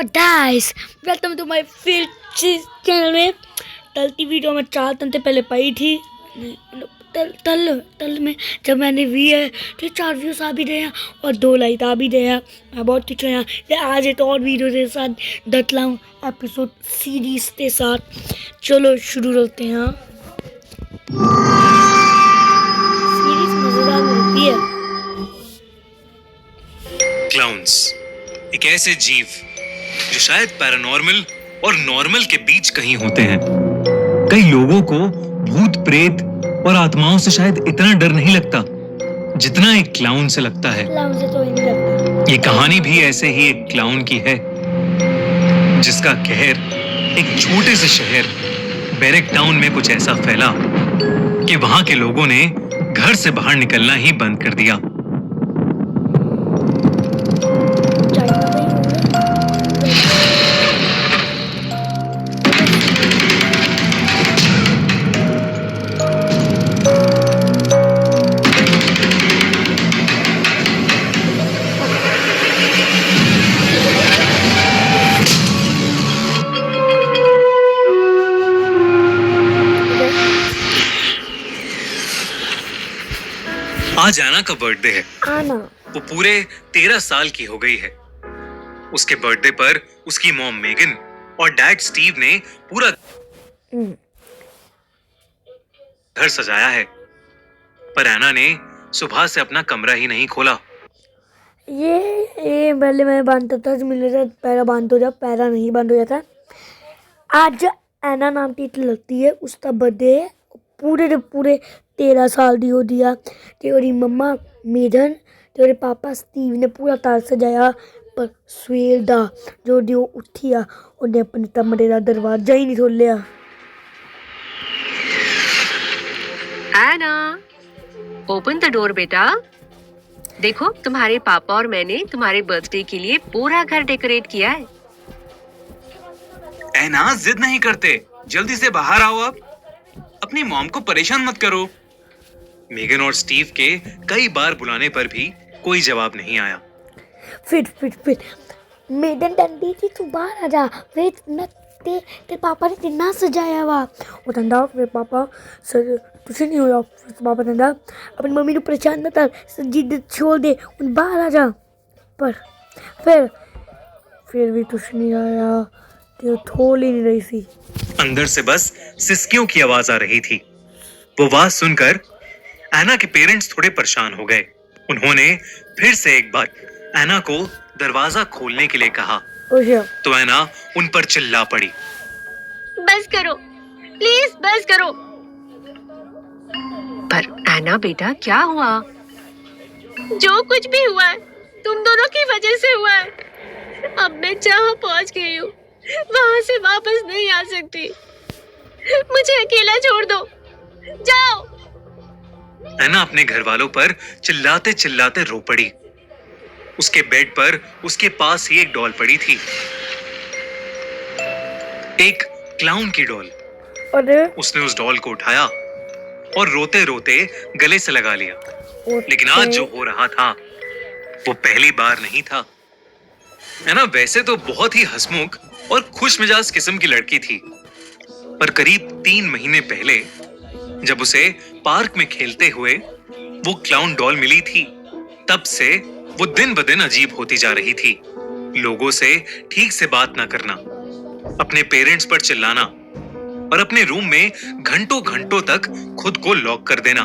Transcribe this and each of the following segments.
Guys welcome to my film channel में टलती video में 4 घंटे पहले पाई थी तल में जब मैंने तो 4 व्यूज आ भी रहे हैं और 2 लाइक आ भी रहे हैं। मैं बहुत खुश हूँ। ये आज एक और वीडियो के साथ दतला हूँ एपिसोड सीरीज के साथ। चलो शुरू करते हैं। सीरीज मजेदार होती है। क्लाउन्स एक ऐसे जीव जो शायद पैरानॉर्मल और नॉर्मल के बीच कहीं होते हैं। कई लोगों को भूत प्रेत और आत्माओं से शायद इतना डर नहीं लगता जितना एक क्लाउन से लगता है। क्लाउन से तो नहीं लगता। ये कहानी भी ऐसे ही एक क्लाउन की है जिसका कहर एक छोटे से शहर बैरक टाउन में कुछ ऐसा फैला कि वहां के लोगों ने घर से बाहर निकलना ही बंद कर दिया। आज आना का बर्थडे है। आना वो पूरे 13 साल की हो गई है। उसके बर्थडे पर उसकी मॉम मेगन और डैड स्टीव ने पूरा घर सजाया है, पर एना ने सुबह से अपना कमरा ही नहीं खोला। ये पहले मैं बांधता था, मिले था पैरा बांध हो जा, पैरा नहीं बंद हो जाता। आज एना नाम की लगती है, उसका बर्थडे है। पूरे 13 साल दी हो दिया। तेरी मम्मा मेघन तेरे पापा स्टीव ने पूरा तार सजाया, पर सवेर दा जो दियो उठिया उन्हें अपने कमरे का दरवाजा ही नहीं खोलिया। एना, ओपन द डोर बेटा। देखो तुम्हारे पापा और मैंने तुम्हारे बर्थडे के लिए पूरा घर डेकोरेट किया है। एना जिद नहीं करते, जल्दी से बाहर आओ। अब अपनी मॉम को परेशान मत करो। मेगन और स्टीव के कई बार बुलाने पर भी कोई जवाब नहीं आया। फिर मेगन डंडी थी, तू बाहर आ जा। वेट न ते पापा ने कितना सजाया हुआ। वो डंडा फिर पापा सर कुछ नहीं हुआ। पापा डंडा अपनी मम्मी को परेशान मत कर, जिद छोड़ दे, उन बाहर आ जा। पर फिर भी कुछ नहीं आया। तो थोल ही नहीं रही थी। अंदर से बस सिसकियों की आवाज आ रही थी। वो आवाज सुनकर एना के पेरेंट्स थोड़े परेशान हो गए। उन्होंने फिर से एक बार एना को दरवाजा खोलने के लिए कहा, तो एना उन पर चिल्ला पड़ी। बस करो, प्लीज बस करो। पर एना बेटा क्या हुआ? जो कुछ भी हुआ है तुम दोनों की वजह से हुआ है। अब मैं जहाँ पहुँच गई हूँ वहां से वापस नहीं आ सकती। मुझे अकेला छोड़ दो, जाओ। एना अपने घर वालों पर चिल्लाते चिल्लाते रो पड़ी। उसके बेड पर उसके पास ही एक डॉल पड़ी थी, एक क्लाउन की डॉल। उसने उस डॉल को उठाया और रोते रोते गले से लगा लिया। लेकिन आज जो हो रहा था वो पहली बार नहीं था। एना वैसे तो बहुत ही हंसमुख और खुश मिजाज किस्म की लड़की थी, पर करीब 3 महीने पहले जब उसे पार्क में खेलते हुए वो क्लाउन डॉल मिली थी, तब से वो दिन ब दिन अजीब होती जा रही थी। लोगों से ठीक से बात ना करना, अपने पेरेंट्स पर चिल्लाना और अपने रूम में घंटों घंटों तक खुद को लॉक कर देना।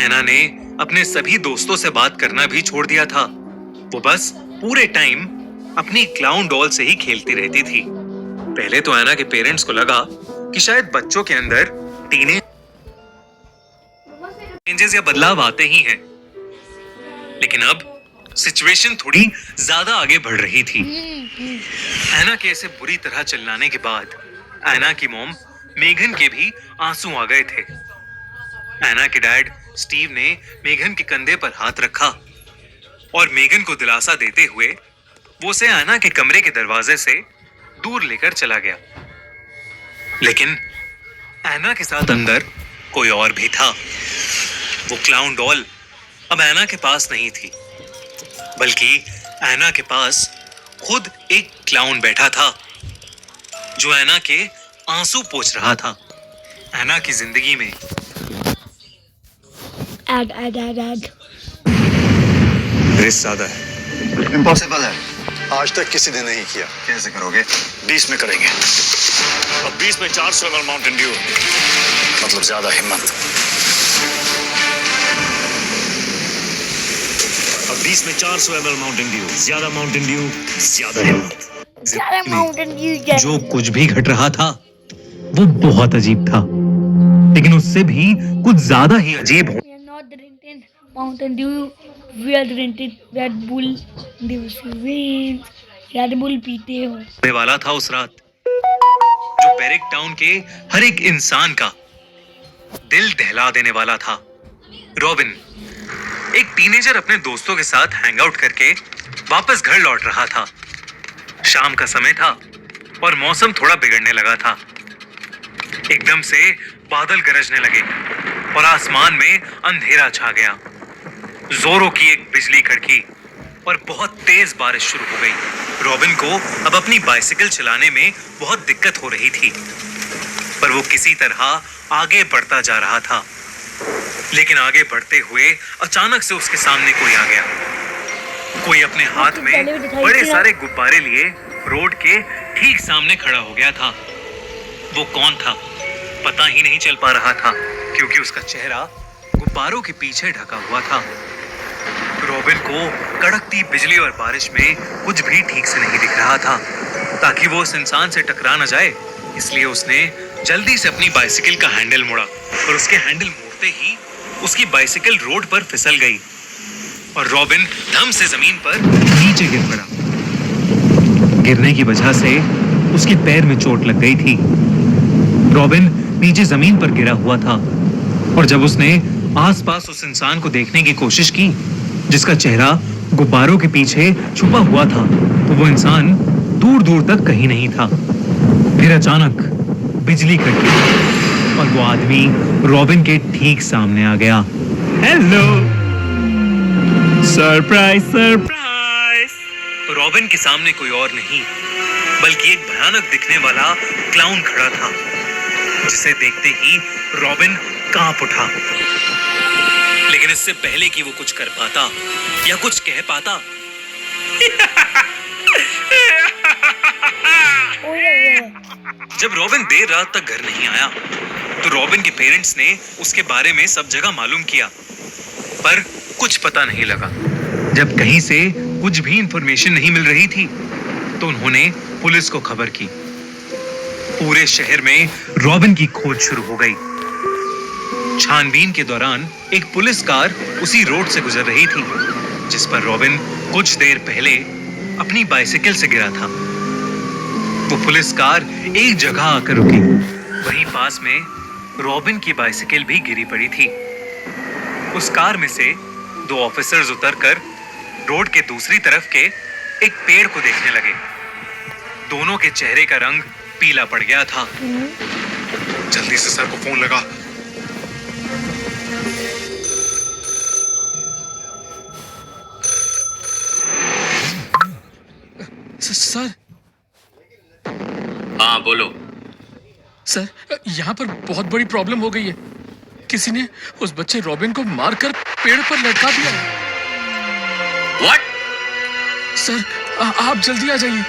एना ने अपने सभी दोस्तों से बात करना भी छोड़ दिया था। वो बस पूरे टाइम अपनी क्लाउन डॉल से ही खेलती रहती थी। पहले तो एना के पेरेंट्स को लगा कि शायद बच्चों के अंदर चेंजेस या बदलाव आते ही हैं, लेकिन अब सिचुएशन थोड़ी ज्यादा आगे बढ़ रही थी। एना के ऐसे बुरी तरह चिल्लाने के बाद एना की मॉम मेघन के भी आंसू आ गए थे। एना के डैड स्टीव ने मेघन के कंधे पर हाथ रखा और मेघन को दिलासा देते हुए वो उसे एना के कमरे के दरवाजे से दूर लेकर चला गया। लेकिन एना के साथ अंदर कोई और भी था। वो क्लाउन डॉल अब एना के पास नहीं थी, बल्कि एना के पास खुद एक क्लाउन बैठा था जो ऐना के आंसू पोंछ रहा था। ऐना की जिंदगी में add add add add risk ज्यादा है। इम्पॉसिबल है, आज तक किसी ने नहीं किया। कैसे करोगे? 20 में करेंगे। अब 20 में 400 ml माउंटेन ड्यू, मतलब ज्यादा हिम्मत। अब 20 में 400 ml माउंटेन ड्यू, ज्यादा माउंटेन ड्यू, ज्यादा हिम्मत। सारे माउंटेन ड्यू जो कुछ भी घट रहा था वो बहुत अजीब था, लेकिन उससे भी कुछ ज्यादा ही अजीब हो। We are not drinking Mountain Dew. We are drinking Red Bull. Red Bull पीते हो। होने वाला था उस रात, जो बैरिक टाउन के हर एक इंसान का दिल दहला देने वाला था। रॉबिन, एक टीनेजर, अपने दोस्तों के साथ हैंग आउट करके वापस घर लौट रहा था। शाम का समय था और मौसम थोड़ा बिगड़ने लगा था। एकदम से बादल गरजने लगे और आसमान में अंधेरा छा गया। जोरों की एक बिजली कड़की और बहुत तेज बारिश शुरू हो गई। रॉबिन को अब अपनी बाइसिकल चलाने में बहुत दिक्कत हो रही थी, पर वो किसी तरह आगे बढ़ता जा रहा था। लेकिन आगे बढ़ते हुए अचानक से उसके सामने कोई आ गया। कोई अपने हाथ में बड़े सारे गुब्बारे लिए रोड के ठीक सामने खड़ा हो गया था। वो कौन था पता ही नहीं चल पा रहा था, क्योंकि उसका चेहरा गुब्बारों के पीछे ढका हुआ था। रॉबिन को कड़कती बिजली और बारिश में कुछ भी ठीक से नहीं दिख रहा था। ताकि वो उस इंसान से टकरा न जाए, इसलिए उसने जल्दी से अपनी बाइसिकल का हैंडल मोड़ा और उसके हैंडल मोड़ते ही उसकी बाइसिकल रोड पर फिसल गई और रॉबिन धम से जमीन पर नीचे गिर पड़ा। गिरने की वजह से उसके पैर में चोट लग गई थी। रॉबिन नीचे जमीन पर गिरा हुआ था और जब उसने आसपास उस इंसान को देखने की कोशिश की जिसका चेहरा गुब्बारों के पीछे छुपा हुआ था, तो वो इंसान दूर दूर तक कहीं नहीं था। फिर अचानक बिजली कड़की और वो आदमी रॉबिन के ठीक सामने आ गया। Hello, surprise surprise. रॉबिन के सामने कोई और नहीं बल्कि एक भयानक दिखने वाला क्लाउन खड़ा था, जिसे देखते ही रॉबिन कांप उठा। लेकिन इससे पहले कि वो कुछ कर पाता या कुछ कह पाता जब रॉबिन देर रात तक घर नहीं आया, तो रॉबिन के पेरेंट्स ने उसके बारे में सब जगह मालूम किया, पर कुछ पता नहीं लगा। जब कहीं से कुछ भी इंफॉर्मेशन नहीं मिल रही थी, तो उन्होंने पुलिस को खबर की। पूरे शहर में रॉबिन की खोज शुरू हो गई। छानबीन के दौरान एक पुलिस कार उसी रोड से गुजर रही थी जिस पर रॉबिन कुछ देर पहले अपनी बाइसिकल से गिरा था। वो पुलिस कार एक जगह आकर रुकी। वहीं पास में रॉबिन की बाइसिकल भी गिरी पड़ी थी। उस कार में से 2 ऑफिसर्स उतरकर रोड के दूसरी तरफ के एक पेड़ को देखने लगे। दोनों के चेहरे का रंग पीला पड़ गया था। जल्दी से सर को फोन लगा। सर। हाँ बोलो। सर, यहाँ पर बहुत बड़ी प्रॉब्लम हो गई है। किसी ने उस बच्चे रॉबिन को मारकर पेड़ पर लटका दिया है। What? सर, आप जल्दी आ जाइए।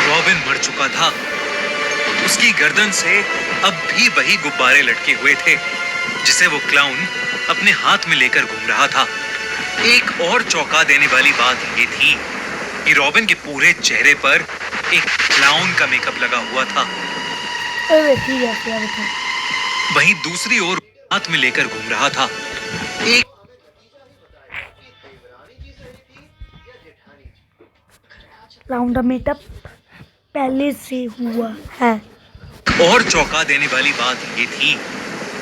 रॉबिन मर चुका था। उसकी गर्दन से अब भी वही गुब्बारे लटके हुए थे जिसे वो क्लाउन अपने हाथ में लेकर घूम रहा था। एक और चौंका देने वाली बात ये थी कि रॉबिन के पूरे चेहरे पर एक क्लाउन का मेकअप लगा हुआ था। वहीं दूसरी ओर हाथ में लेकर घूम रहा था एक क्लाउन का मेकअप पहले से हुआ है। और चौंका देने वाली बात ये थी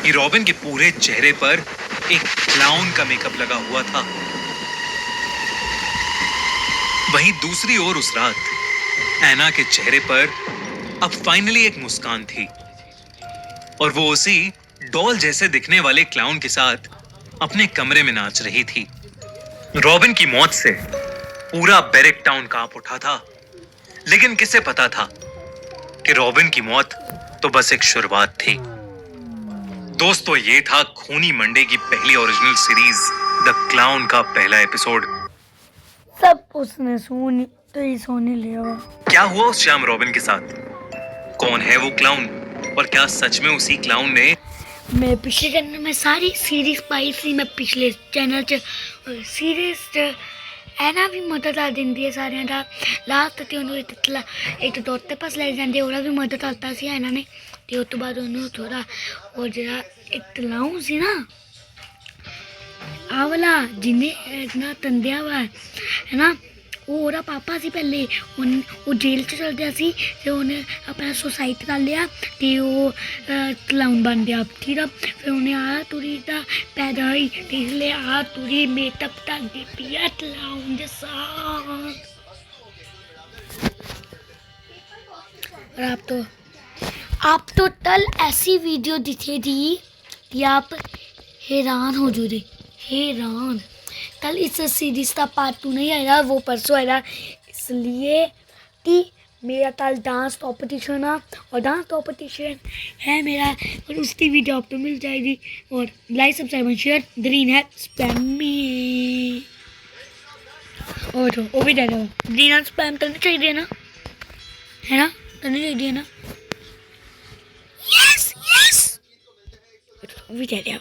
कि रॉबिन के पूरे चेहरे पर एक क्लाउन का मेकअप लगा हुआ था। वहीं दूसरी ओर उस रात ऐना के चेहरे पर अब फाइनली एक मुस्कान थी और वो उसी डॉल जैसे दिखने वाले क्लाउन के साथ अपने कमरे में नाच रही थी। रॉबिन की मौत से पूरा बैरिक टाउन कांप उठा था, लेकिन किसे पता था कि रॉबिन की मौत तो बस एक शुरुआत थी। दोस्तों, ये था खूनी मंडे की पहली ओरिजिनल सीरीज द क्लाउन का पहला एपिसोड। सब उसने सुन तो ही सोने लिया हुआ। क्या हुआ उस श्याम रॉबिन के साथ? कौन है वो क्लाउन, और क्या सच में उसी क्लाउन ने? मैं पिछले चैनल में सारी सीरीज पाई थी। मैं पिछले चैनल च सीरीज ऐना भी मदद आ दिंदी है सारियां दा। लास्ट ते ਉਹਨੂੰ ਇੱਕ ਦੋਤੇ ਪਾਸ ਲੈ ਜਾਂਦੇ, ਉਹਦਾ ਵੀ ਮਦਦ ਕਰਤਾ ਸੀ ਇਹਨਾਂ ਨੇ। ਤੇ ਉਸ ਤੋਂ ਬਾਅਦ ਉਹਨੂੰ ਥੋੜਾ ਉਹ ਜਿਹੜਾ ਇਤਲਾਉ ਸੀ ਨਾ, ਆ ਵਾਲਾ ਜਿਹਨੇ ਇਤਨਾ ਤੰਦਿਆ ਵਾ ਹੈ ਨਾ, ਉਹ ਉਹਦਾ ਪਾਪਾ ਸੀ ਪਹਿਲੇ। ਉਹ ਜੇਲ੍ਹ 'ਚ ਚਲ ਗਿਆ ਸੀ ਤੇ ਉਹਨੇ ਆਪਣਾ ਸੁਸਾਈਡ ਕਰ ਲਿਆ ਤੇ ਉਹ ਕਲਾਉਨ ਬਣ ਗਿਆ, ਠੀਕ ਆ। ਫਿਰ ਉਹਨੇ ਆ ਤੁਰੀ ਦਾ ਪੈਦਾ ਹੋਈ ਤੇ ਇਸ ਲਈ ਆ ਤੁਰੀ ਮੇਕਅਪ ਕਰਦੀ ਪਿਆ ਕਲਾਉਨ ਦੇ ਸਾथ। और आप तो कल ऐसी वीडियो दिखेगी कि आप हैरान हो जाओगे, हैरान। कल इस सीरीज का पार्ट 2 नहीं आएगा, वो परसों आएगा, इसलिए कि मेरा कल डांस कॉम्पिटिशन है और डांस कॉम्पिटिशन है मेरा, और उसकी वीडियो आपको मिल जाएगी। और like subscribe and share green है स्पैम में, और वो भी दे दो ग्रीन है स्पैम करनी चाहिए ना, है ना, करनी चाहिए ना। यस यस, वो भी दे दिया।